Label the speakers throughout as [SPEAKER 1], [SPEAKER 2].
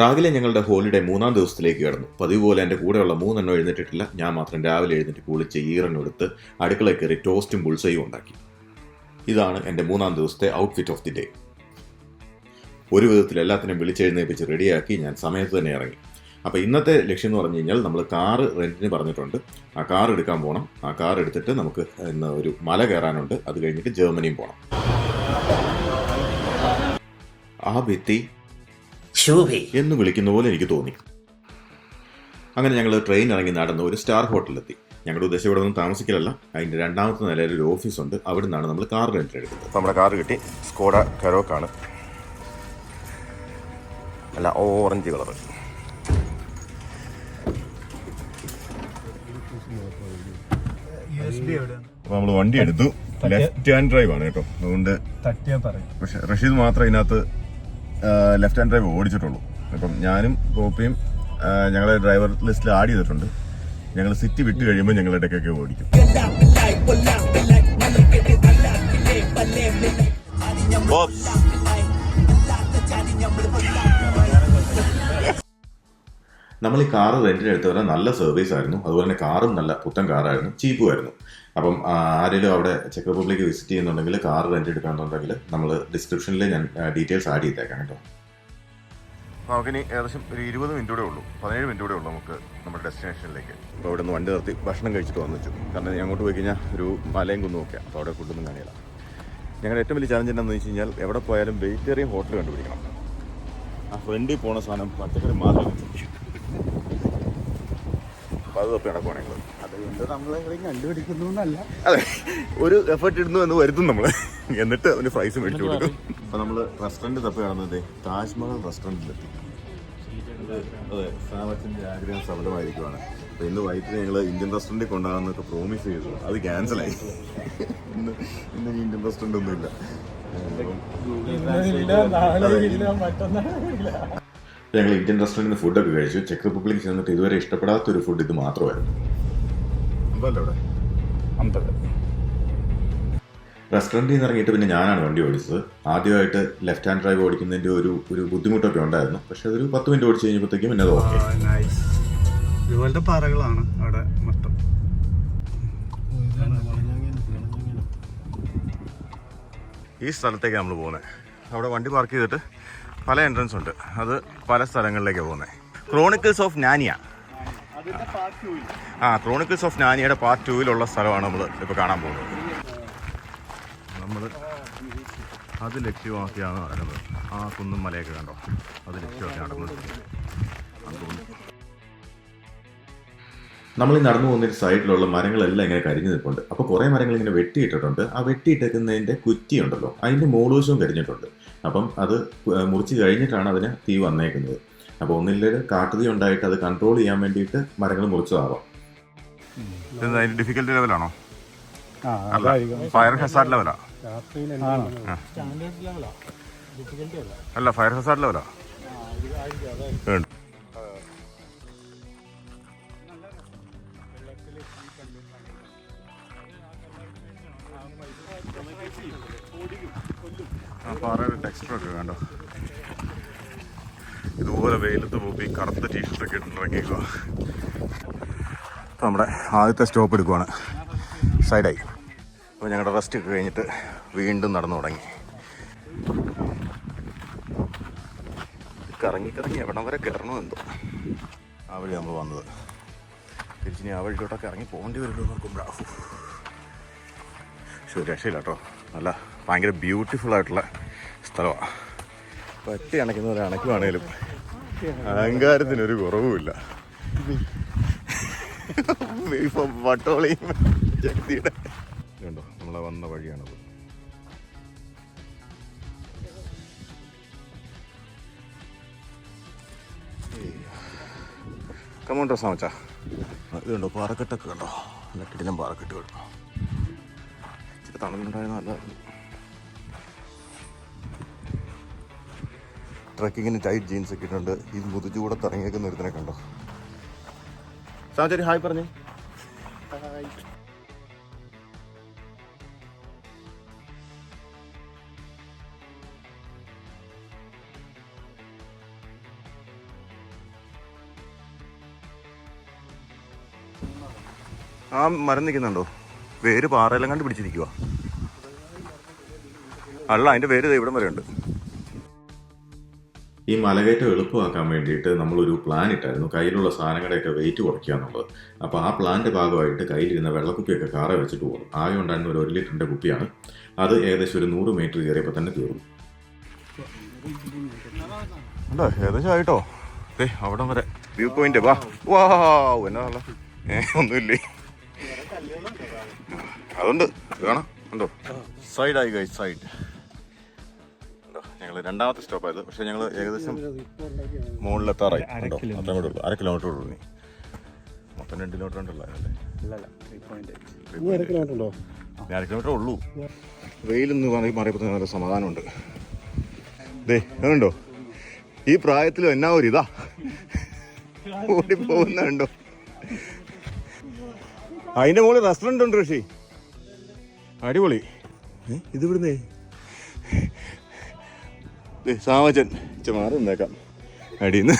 [SPEAKER 1] പ്രാഗിലെ ഞങ്ങളുടെ ഹോളിഡേ 3-ാം ദിവസത്തിലേക്ക് കടന്നു. പതിവ് പോലെ എൻ്റെ കൂടെയുള്ള 3 എഴുന്നേറ്റിട്ടില്ല. ഞാൻ മാത്രം രാവിലെ എഴുന്നേറ്റ് കുളിച്ച് ഈറനെടുത്ത് അടുക്കളയിൽ കയറി ടോസ്റ്റും ബുൾസയും ഉണ്ടാക്കി. ഇതാണ് എൻ്റെ 3-ാം ദിവസത്തെ ഔട്ട്ഫിറ്റ് ഓഫ് ദി ഡേ. ഒരു വിധത്തിൽ എല്ലാത്തിനും വിളിച്ചെഴുന്നേപ്പിച്ച് റെഡിയാക്കി ഞാൻ സമയത്ത് തന്നെ ഇറങ്ങി. അപ്പോൾ ഇന്നത്തെ ലക്ഷ്യം എന്ന് പറഞ്ഞു കഴിഞ്ഞാൽ നമ്മൾ കാറ് റെൻറ്റിന് പറഞ്ഞിട്ടുണ്ട്. ആ കാർ എടുക്കാൻ പോകണം. ആ കാർ എടുത്തിട്ട് നമുക്ക് ഇന്ന് ഒരു മല കയറാനുണ്ട്. അത് കഴിഞ്ഞിട്ട് ജർമ്മനിയും പോകണം. ആ ഭിത്തി എന്ന് വിളിക്കുന്ന പോലെ എനിക്ക് തോന്നി. അങ്ങനെ ഞങ്ങൾ ട്രെയിൻ ഇറങ്ങി നടന്ന് ഒരു സ്റ്റാർ ഹോട്ടലിലെത്തി. ഞങ്ങളുടെ ഉദ്ദേശം ഇവിടെ ഒന്നും താമസിക്കലല്ല. അതിൻ്റെ 2ാമത്തെ നിലയിൽ ഒരു ഓഫീസുണ്ട്. അവിടെ നിന്നാണ് നമ്മൾ കാർ റെൻറ്റ് എടുക്കുന്നത്. നമ്മുടെ കാർ കിട്ടി. സ്കോഡ കരോക്കാണ്. അല്ല, ഓറഞ്ച് കളർ. അപ്പോൾ നമ്മൾ വണ്ടി എടുത്തു. ലെഫ്റ്റ് ഹാൻഡ് ഡ്രൈവ് ആണ് കേട്ടോ. അതുകൊണ്ട് പക്ഷെ റഷീദ് മാത്രം ഇതിനകത്ത് ലെഫ്റ്റ് ഹാൻഡ് ഡ്രൈവ് ഓടിച്ചിട്ടുള്ളൂ. അപ്പം ഞാനും ഗോപിയും ഞങ്ങളെ ഡ്രൈവർ ലിസ്റ്റിൽ ആഡ് ചെയ്തിട്ടുണ്ട്. ഞങ്ങൾ സിറ്റി വിട്ട് കഴിയുമ്പോൾ ഞങ്ങൾ ഇടയ്ക്കൊക്കെ ഓടിക്കും. നമ്മൾ ഈ കാറ് റെന്റിന് എടുത്തവരെ നല്ല സർവീസ് ആയിരുന്നു. അതുപോലെ തന്നെ കാറും നല്ല പുത്തൻ കാറായിരുന്നു, ചീപ്പുമായിരുന്നു. അപ്പം ആരെങ്കിലും അവിടെ ചെക്ക് റിപ്പബ്ലിക് വിസിറ്റ് ചെയ്യുന്നുണ്ടെങ്കിൽ കാർ റെന്റ് എടുക്കാന്നുണ്ടെങ്കിൽ നമ്മൾ ഡിസ്ക്രിപ്ഷനിൽ ഞാൻ ഡീറ്റെയിൽസ് ആഡ് ചെയ്തേക്കാം കേട്ടോ. നമുക്കിനി ഏകദേശം ഒരു 20 മിനിറ്റ് കൂടെ ഉള്ളൂ, 17 മിനിറ്റ് കൂടെ ഉള്ളൂ നമുക്ക് നമ്മുടെ ഡെസ്റ്റിനേഷനിലേക്ക്. അപ്പോൾ അവിടെ നിന്ന് വണ്ടി നിർത്തി ഭക്ഷണം കഴിച്ചിട്ട് വന്നു വെച്ചു. കാരണം അങ്ങോട്ട് പോയി കഴിഞ്ഞാൽ ഒരു മലയും കുന്നും ഒക്കെ, അപ്പോൾ അവിടെ ഫുഡൊന്നും കാണില്ല. ഞങ്ങളുടെ ഏറ്റവും വലിയ ചലഞ്ച് എന്താണെന്ന് വെച്ച് കഴിഞ്ഞാൽ എവിടെ പോയാലും വെജിറ്റേറിയൻ ഹോട്ടൽ കണ്ടുപിടിക്കണം. ആ ഫ്രണ്ടിൽ പോണ സാധനം പച്ചക്കറി മാത്രം അപ്പോൾ അത് തപ്പി നടക്കുവാണെങ്കിൽ അതുകൊണ്ട് നമ്മളെവിടെയും കണ്ടുപിടിക്കുന്നല്ല. അതെ, ഒരു എഫേർട്ട് ഇടുന്നു എന്ന് വരുത്തും നമ്മൾ. എന്നിട്ട് അതിന് ഫ്രൈസ് മേടിച്ചു കൊടുക്കും. അപ്പോൾ നമ്മൾ റെസ്റ്റോറൻറ്റ് തപ്പി കാണുന്നത് താജ്മഹൽ റെസ്റ്റോറൻറ്റിലെത്തി. അതെ, സാമത്തിൻ്റെ ആഗ്രഹം സഫലമായിരിക്കുവാണ്. അപ്പോൾ ഇന്ന് വൈകിട്ട് ഞങ്ങൾ ഇന്ത്യൻ റെസ്റ്റോറൻറ്റിൽ കൊണ്ടുപോകാമെന്നൊക്കെ പ്രോമിസ് ചെയ്തു. അത് ക്യാൻസലായി. ഇന്ന് ഇന്ത്യൻ റെസ്റ്റോറൻറ്റ് ഒന്നുമില്ല. ഞങ്ങൾ ഇന്ത്യൻ റെസ്റ്റോറൻറ്റിൽ നിന്ന് ഫുഡൊക്കെ കഴിച്ചു. ചെക്ക് റിപ്പബ്ലിക് ചെന്നിട്ട് ഇതുവരെ ഇഷ്ടപ്പെടാത്തൊരു ഫുഡ് ഇത് മാത്രമായിരുന്നു. റെസ്റ്റോറൻറ്റിൽ നിന്ന് ഇറങ്ങിയിട്ട് പിന്നെ ഞാനാണ് വണ്ടി ഓടിച്ചത്. ആദ്യമായിട്ട് ലെഫ്റ്റ് ഹാൻഡ് ഡ്രൈവ് ഓടിക്കുന്നതിൻ്റെ ഒരു ബുദ്ധിമുട്ടൊക്കെ ഉണ്ടായിരുന്നു. പക്ഷെ അതൊരു 10 മിനിറ്റ് ഓടിച്ച് കഴിഞ്ഞപ്പോഴത്തേക്കും പിന്നെ അത് ഓക്കെ.
[SPEAKER 2] ഇതുപോലത്തെ പാറകളാണ് അവിടെ മൊത്തം.
[SPEAKER 1] ഈ സ്ഥലത്തേക്ക് നമ്മൾ പോകുന്നത്. അവിടെ വണ്ടി പാർക്ക് ചെയ്തിട്ട് പല എൻട്രൻസ് ഉണ്ട്. അത് പല സ്ഥലങ്ങളിലേക്കാണ് പോകുന്നത്. ക്രോണിക്കിൾസ് ഓഫ് നാനിയ. ക്രോണിക്കിൾസ് ഓഫ് നാനിയയുടെ പാർട്ട് 2 സ്ഥലമാണ് നമ്മൾ ഇപ്പോൾ കാണാൻ പോകുന്നത്. നമ്മൾ അത് ലക്ഷ്യമാക്കിയാണ് നടക്കുന്നത്. ആ കുന്നും മലയൊക്കെ കണ്ടോ, അത് ലക്ഷ്യമാക്കി നടന്നത്. നമ്മൾ ഈ നടന്നു പോകുന്നൊരു സൈഡിലുള്ള മരങ്ങളെല്ലാം ഇങ്ങനെ കരിഞ്ഞു നിൽപ്പുണ്ട്. അപ്പോൾ കുറേ മരങ്ങൾ ഇങ്ങനെ വെട്ടിയിട്ടിട്ടുണ്ട്. ആ വെട്ടിയിട്ടേക്കുന്നതിൻ്റെ കുറ്റിയുണ്ടല്ലോ, അതിൻ്റെ മോളുവശവും കരിഞ്ഞിട്ടുണ്ട്. അപ്പം അത് മുറിച്ച് കഴിഞ്ഞിട്ടാണ് അതിന് തീ വന്നേക്കുന്നത്. അപ്പോൾ ഒന്നില്ലെങ്കിൽ കാട്ടുതീ ഉണ്ടായിട്ട് അത് കൺട്രോൾ ചെയ്യാൻ വേണ്ടിയിട്ട് മരങ്ങൾ മുറിച്ചതാവാം. അതിൻ്റെ ഡിഫിക്കൽട്ടി ലെവലാണോ? ഫയർ ഹസാർഡ് ലെവലാ? അല്ല, ഫയർ ഹസാർഡ് ലെവലാ. ആ പാറയുടെ ടെക്സ്ചറൊക്കെ കണ്ടോ. ഇതുപോലെ വെയിലത്ത് പോയി കറുത്ത ടീഷർട്ടൊക്കെ ഇട്ടിറങ്ങിക്കുക. അപ്പോൾ നമ്മുടെ ആദ്യത്തെ സ്റ്റോപ്പ് എടുക്കുവാണ്. സൈഡായി. അപ്പോൾ ഞങ്ങളുടെ റെസ്റ്റ് ഒക്കെ കഴിഞ്ഞിട്ട് വീണ്ടും നടന്നു തുടങ്ങി. കറങ്ങി എവിടം വരെ കയറണോ എന്തോ. ആ വഴി നമ്മൾ വന്നത്. തിരിച്ചിനി ആ വഴിയിലോട്ടൊക്കെ ഇറങ്ങി പോകേണ്ടി വരുമല്ലോ നോക്കുമ്പോഴാണ്. പക്ഷെ രക്ഷയില്ല കേട്ടോ. നല്ല ഭയങ്കര ബ്യൂട്ടിഫുൾ ആയിട്ടുള്ള സ്ഥലമാണ്. പറ്റി അണയ്ക്കുന്നവരെ അണയ്ക്കുവാണേലും അഹങ്കാരത്തിനൊരു കുറവുമില്ല. ഇപ്പം വട്ടോളിയും ശക്തിയുടെ കണ്ടോ, നമ്മളെ വന്ന വഴിയാണത്. കമോണ്ടോ സാമച്ചാ, ഇത് കണ്ടോ പാറക്കെട്ടൊക്കെ കണ്ടോ, നല്ല കിടിലം പാറക്കെട്ട് കണ്ടോ. ഇച്ചിരി തണലുണ്ടായിരുന്ന നല്ലതായിരുന്നു. ട്രക്കിങ്ങിന് ടൈറ്റ് ജീൻസ് ഒക്കെ ഇട്ടുണ്ട്. ഈ മുതുചൂടെ തിറങ്ങിയേക്കുന്ന ഒരുത്തിനെ കണ്ടോ. സാമച്ചാരി ഹായ് പറഞ്ഞേ. ആ മരം നിൽക്കുന്നുണ്ടോ? വേര് പാറയെല്ലാം കണ്ട് പിടിച്ചിരിക്കുക. അല്ല, അതിൻ്റെ വേര് ഇവിടം വരെ ഉണ്ട്. ഈ മലകയറ്റം എളുപ്പമാക്കാൻ വേണ്ടിയിട്ട് നമ്മളൊരു പ്ലാൻ ഇട്ടായിരുന്നു, കയ്യിലുള്ള സാധനങ്ങളുടെയൊക്കെ വെയിറ്റ് കുറയ്ക്കുക എന്നുള്ളത്. അപ്പോൾ ആ പ്ലാന്റെ ഭാഗമായിട്ട് കയ്യിലിരുന്ന വെള്ളക്കുപ്പിയൊക്കെ കാറെ വെച്ചിട്ട് പോകും. ആകെ ഉണ്ടായിരുന്ന ഒരു 1 ലിറ്ററിൻ്റെ കുപ്പിയാണ്. അത് ഏകദേശം ഒരു 100 മീറ്റർ കയറിയപ്പോൾ തന്നെ തീർന്നു. ഉണ്ടോ? ഏകദേശം ആയിട്ടോ. അവിടം വരെ വ്യൂ പോയിന്റ്. വാ എന്നാ ഒന്നുമില്ലേ, അതുണ്ട് കാണാം. ഉണ്ടോ? സൈഡായി ഗൈസ്, സൈഡ്. ഞങ്ങൾ രണ്ടാമത്തെ സ്റ്റോപ്പായത്. പക്ഷെ ഞങ്ങൾ ഏകദേശം മുകളിലെത്താറായി. ഉണ്ടോ? അത്രയും കൂടെ ഉള്ളൂ, 1/2 കിലോമീറ്റർ ഉള്ളൂ. നീ മൊത്തം 2 കിലോമീറ്റർ ഉണ്ടല്ലോ അല്ലേ? 1/2 കിലോമീറ്റർ ഉള്ളൂ. വെയിലൊന്ന് മാറിയപ്പോൾ നല്ല സമാധാനമുണ്ട്. അതുണ്ടോ? ഈ പ്രായത്തിലും എന്നാ ഒരു ഇതാ ഓടിപ്പോകുന്നുണ്ടോ? അതിന്റെ മുകളിൽ റെസ്റ്റോറന്റ് ഉണ്ട് ഋഷി, അടിപൊളി. ഇത് ഇവിടുന്നേ സാമച്ചൻ മാറി നിന്നേക്കാം അടിയിന്ന്.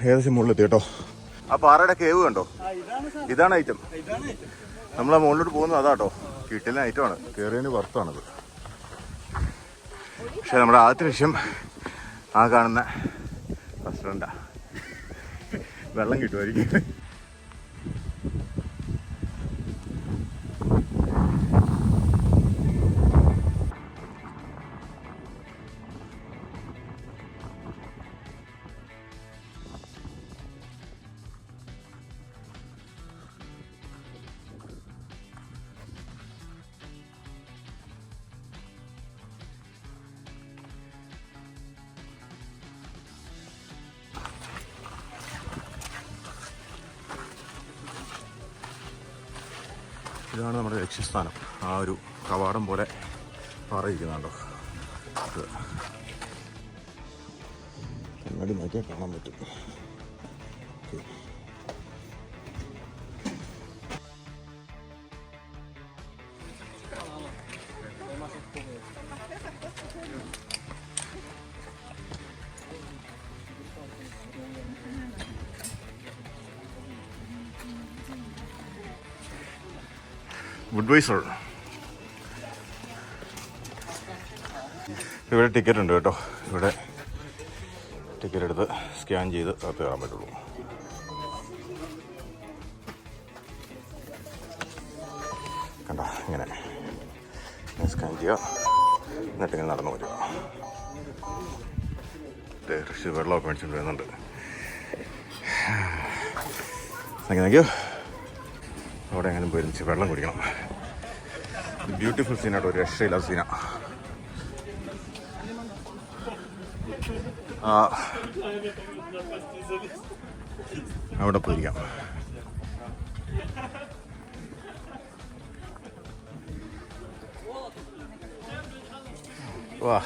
[SPEAKER 1] ഏകദേശം മുകളിലെത്തി കേട്ടോ. ആ പാറയുടെ കേവ് കണ്ടോ? ഇതാണ് ഐറ്റം. നമ്മളാ മുകളിലോട്ട് പോകുന്നത് അതാട്ടോ. കിട്ടില്ല ഐറ്റമാണ്, കയറിയതിന് വർത്താണത്. പക്ഷെ നമ്മുടെ ആദ്യത്തെ ലക്ഷ്യം ആ കാണുന്ന റെസ്റ്റോറൻറ്റാ. വെള്ളം കിട്ടുമായിരിക്കും. ഇതാണ് നമ്മുടെ ലക്ഷ്യസ്ഥാനം. ആ ഒരു കവാടം പോലെ പാറയിരിക്കുന്നുണ്ടോ? കണ്ണാടി നോക്കിയാൽ കാണാൻ പറ്റും. വുഡ്വൈസർ. ഇവിടെ ടിക്കറ്റ് ഉണ്ട് കേട്ടോ. ഇവിടെ ടിക്കറ്റ് എടുത്ത് സ്കാൻ ചെയ്ത് അകത്ത് കയറാൻ പറ്റുള്ളൂ. കണ്ട ഇങ്ങനെ സ്കാൻ ചെയ്യുക, എന്നിട്ടിങ്ങനെ നടന്നു വരിക. ഋഷി വെള്ളമൊക്കെ മേടിച്ചിട്ട് വരുന്നുണ്ട്. Thank you. അവിടെ എങ്ങനെ പോയി വെള്ളം കുടിക്കണം. ബ്യൂട്ടിഫുൾ സീനാട്ടോ, ഒരു രക്ഷയില്ലാത്ത സീന. അവിടെ പോയിരിക്കാം. വാ,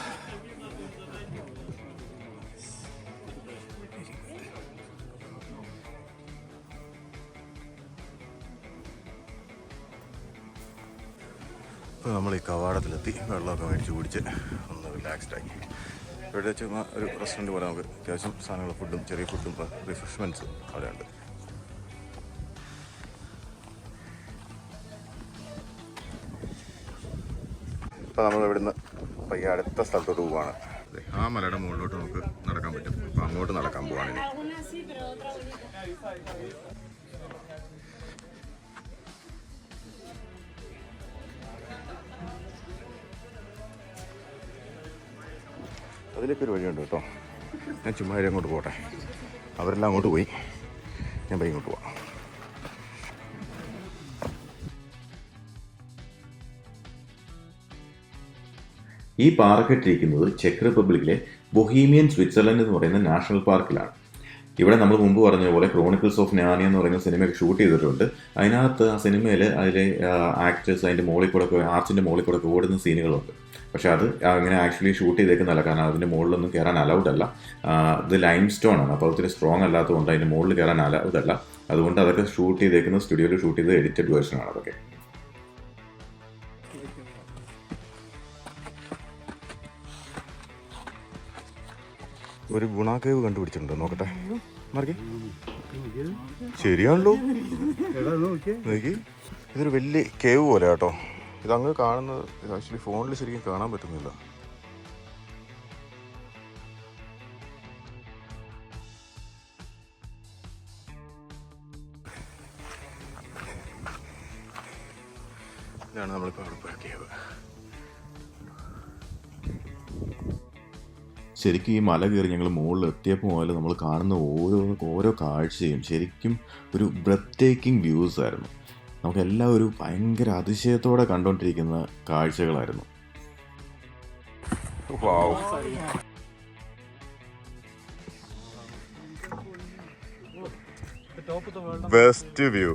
[SPEAKER 1] ഇപ്പോൾ നമ്മൾ ഈ കവാടത്തിലെത്തി. വെള്ളമൊക്കെ മേടിച്ച് കുടിച്ച് ഒന്ന് റിലാക്സ്ഡായി. ഇവിടെ ചുമ്മാ ഒരു റെസ്റ്റോറൻറ്റ് പോലെ നമുക്ക് അത്യാവശ്യം സാധനങ്ങൾ, ഫുഡും ചെറിയ ഫുഡും റിഫ്രഷ്മെൻറ്റ്സ് അവിടെ ഉണ്ട്. ഇപ്പോൾ നമ്മൾ ഇവിടുന്ന് പയ്യെ അടുത്ത സ്ഥലത്തോട്ട് പോവുകയാണ്. ആ മലയുടെ മുകളിലോട്ട് നമുക്ക് നടക്കാൻ പറ്റും. അപ്പോൾ അങ്ങോട്ട് നടക്കാൻ പോവാണ് ഇനി. അതിലേക്ക് ഒരു വഴിയുണ്ട് കേട്ടോ. ഞാൻ ചുമ്മാ അങ്ങോട്ട് പോട്ടെ. അവരെല്ലാം അങ്ങോട്ട് പോയി, ഞാൻ പോയി ഇങ്ങോട്ട് പോവാം. ഈ പാറക്കെട്ടിരിക്കുന്നത് ചെക്ക് റിപ്പബ്ലിക്കിലെ ബൊഹീമിയൻ സ്വിറ്റ്സർലൻഡ് എന്ന് പറയുന്ന നാഷണൽ പാർക്കിലാണ്. ഇവിടെ നമ്മൾ മുമ്പ് പറഞ്ഞ പോലെ ക്രോണിക്കിൾസ് ഓഫ് നാനിയ എന്ന് പറയുന്ന സിനിമയൊക്കെ ഷൂട്ട് ചെയ്തിട്ടുണ്ട്. അതിനകത്ത് ആ സിനിമയിൽ അതിലെ ആക്ടേഴ്സ് അതിൻ്റെ മുകളിൽ കൂടെ ഒക്കെ, ആർച്ചിൻ്റെ മുകളിൽ കൂടെ ഒക്കെ ഓടുന്ന സീനുകളുണ്ട്. പക്ഷെ അത് അങ്ങനെ ആക്ച്വലി ഷൂട്ട് ചെയ്തേക്കുന്നല്ല. കാരണം അതിൻ്റെ മുകളിലൊന്നും കയറാൻ അലൗഡ് അല്ല. ഇത് ലൈം സ്റ്റോൺ ആണ്. അപ്പോൾ ഒത്തിരി സ്ട്രോങ് അല്ലാത്തതുകൊണ്ട് അതിൻ്റെ മുകളിൽ കയറാൻ അലൗഡ് അല്ല. അതുകൊണ്ട് അതൊക്കെ ഷൂട്ട് ചെയ്തേക്കുന്നത് സ്റ്റുഡിയോയിൽ ഷൂട്ട് ചെയ്ത എഡിറ്റഡ് വേർഷനാണ് അതൊക്കെ. ഒരു ഗുണ കേവ് കണ്ടുപിടിച്ചിട്ടുണ്ട്, നോക്കട്ടെ. മാർക്കി ശരിയാണല്ലോ. നോക്കി, ഇതൊരു വലിയ കേവ് പോലെ കേട്ടോ. ഇതങ്ങ് കാണുന്നത്, ഇത് ആക്ച്വലി ഫോണിൽ ശരിക്കും കാണാൻ പറ്റുന്നില്ല. ഇതാണ് നമ്മളിപ്പോൾ അവിടെ പോയ കേവ്. ശരിക്കും ഈ മല കയറി ഞങ്ങൾ മുകളിൽ എത്തിയപ്പോൾ മുതൽ നമ്മൾ കാണുന്ന ഓരോ കാഴ്ചയും ശരിക്കും ഒരു ബ്രെത്ത് ടേക്കിംഗ് വ്യൂസ് ആയിരുന്നു. നമുക്കെല്ലാം ഒരു ഭയങ്കര അതിശയത്തോടെ കണ്ടുകൊണ്ടിരിക്കുന്ന കാഴ്ചകളായിരുന്നു. Best view.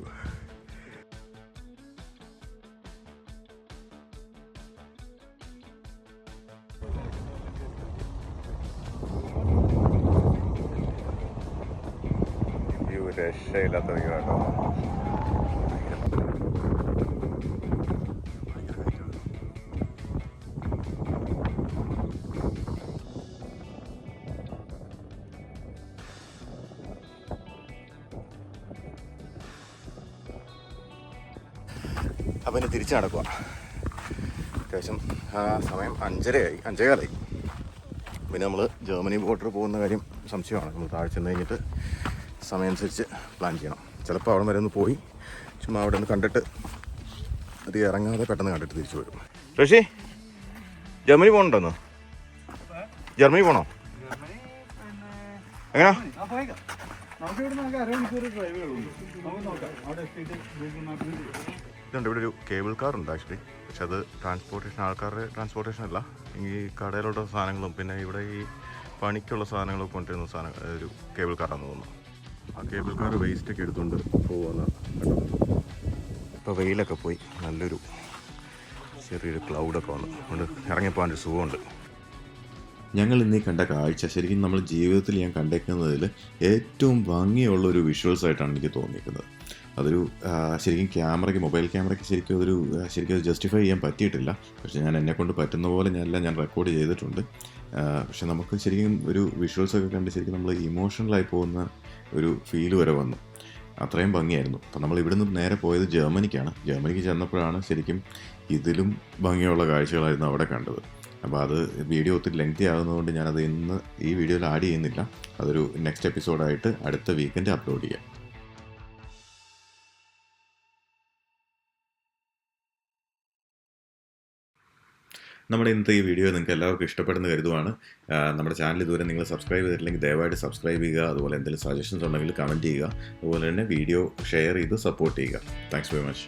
[SPEAKER 1] രക്ഷയില്ലാത്ത വ്യൂ കേട്ടോ. അപ്പം ഇനി തിരിച്ചു നടക്കുക. അത്യാവശ്യം സമയം 5:30 പിന്നെ നമ്മൾ ജർമ്മനി ബോർഡർ പോകുന്ന കാര്യം സംശയമാണ്. നമ്മൾ താഴെ ചെന്ന് കഴിഞ്ഞിട്ട് സമയം അനുസരിച്ച് പ്ലാൻ ചെയ്യണം. ചിലപ്പോൾ അവിടെ വരെ ഒന്ന് പോയി ചുമ്മാ അവിടെ ഒന്ന് കണ്ടിട്ട് അധികം ഇറങ്ങാതെ പെട്ടെന്ന് കണ്ടിട്ട് തിരിച്ചു വരും. ഋഷി, ജർമ്മനി പോകണുണ്ടോന്ന്? ജർമ്മനി പോകണോ? എങ്ങനെയാ? ഇതുണ്ട്, ഇവിടെ ഒരു കേബിൾ കാർ ഉണ്ട് ആക്ച്വലി. പക്ഷെ അത് ആൾക്കാരുടെ ട്രാൻസ്പോർട്ടേഷൻ അല്ല. ഈ കടയിലുള്ള സാധനങ്ങളും പിന്നെ ഇവിടെ ഈ പണിക്കുള്ള സാധനങ്ങളൊക്കെ കൊണ്ടുവരുന്ന ഒരു കേബിൾ കാറാണെന്ന് തോന്നുന്നു. ആ കേബിൾ കാർ വേസ്റ്റൊക്കെ എടുത്തുകൊണ്ട് പോകുന്ന കേട്ടോ. ഇപ്പോൾ വെയിലൊക്കെ പോയി നല്ലൊരു ചെറിയൊരു ക്ലൗഡൊക്കെ വന്നു. അതുകൊണ്ട് ഇറങ്ങിപ്പോകാനൊരു സുഖമുണ്ട്. ഞങ്ങൾ ഇന്നീ കണ്ട കാഴ്ച ശരിക്കും നമ്മൾ ജീവിതത്തിൽ ഞാൻ കണ്ടേക്കുന്നതിൽ ഏറ്റവും ഭംഗിയുള്ളൊരു വിഷ്വൽസ് ആയിട്ടാണ് എനിക്ക് തോന്നിയിരിക്കുന്നത്. അതൊരു ശരിക്കും മൊബൈൽ ക്യാമറയ്ക്ക് ശരിക്കും അത് ജസ്റ്റിഫൈ ചെയ്യാൻ പറ്റിയിട്ടില്ല. പക്ഷേ ഞാൻ എന്നെക്കൊണ്ട് പറ്റുന്ന പോലെ ഞാൻ റെക്കോർഡ് ചെയ്തിട്ടുണ്ട്. പക്ഷെ നമുക്ക് ശരിക്കും ഒരു വിഷ്വൽസൊക്കെ കണ്ട് ശരിക്കും നമ്മൾ ഇമോഷണലായി പോകുന്ന ഒരു ഫീൽ വരെ വന്നു. അത്രയും ഭംഗിയായിരുന്നു. അപ്പം നമ്മൾ ഇവിടുന്ന് നേരെ പോയത് ജർമ്മനിക്കാണ്. ജർമ്മനിക്ക് ചെന്നപ്പോഴാണ് ശരിക്കും ഇതിലും ഭംഗിയുള്ള കാഴ്ചകളായിരുന്നു അവിടെ കണ്ടത്. അപ്പോൾ അത് വീഡിയോ ഒത്തിരി ലെങ്തി ആകുന്നതുകൊണ്ട് ഞാനത് ഇന്ന് ഈ വീഡിയോയിൽ ആഡ് ചെയ്യുന്നില്ല. അതൊരു നെക്സ്റ്റ് എപ്പിസോഡായിട്ട് അടുത്ത വീക്കെൻഡ് അപ്ലോഡ് ചെയ്യാം. നമ്മുടെ ഇന്നത്തെ ഈ വീഡിയോ നിങ്ങൾക്ക് എല്ലാവർക്കും ഇഷ്ടപ്പെടുന്ന കരുതുവാണ്. നമ്മുടെ ചാനൽ ഇതുവരെ നിങ്ങൾ സബ്സ്ക്രൈബ് ചെയ്തിട്ടില്ലെങ്കിൽ ദയവായിട്ട് സബ്സ്ക്രൈബ് ചെയ്യുക. അതുപോലെ എന്തെങ്കിലും സജഷൻസ് ഉണ്ടെങ്കിൽ കമൻറ്റ് ചെയ്യുക. അതുപോലെ തന്നെ വീഡിയോ ഷെയർ ചെയ്ത് സപ്പോർട്ട് ചെയ്യുക. Thanks very much.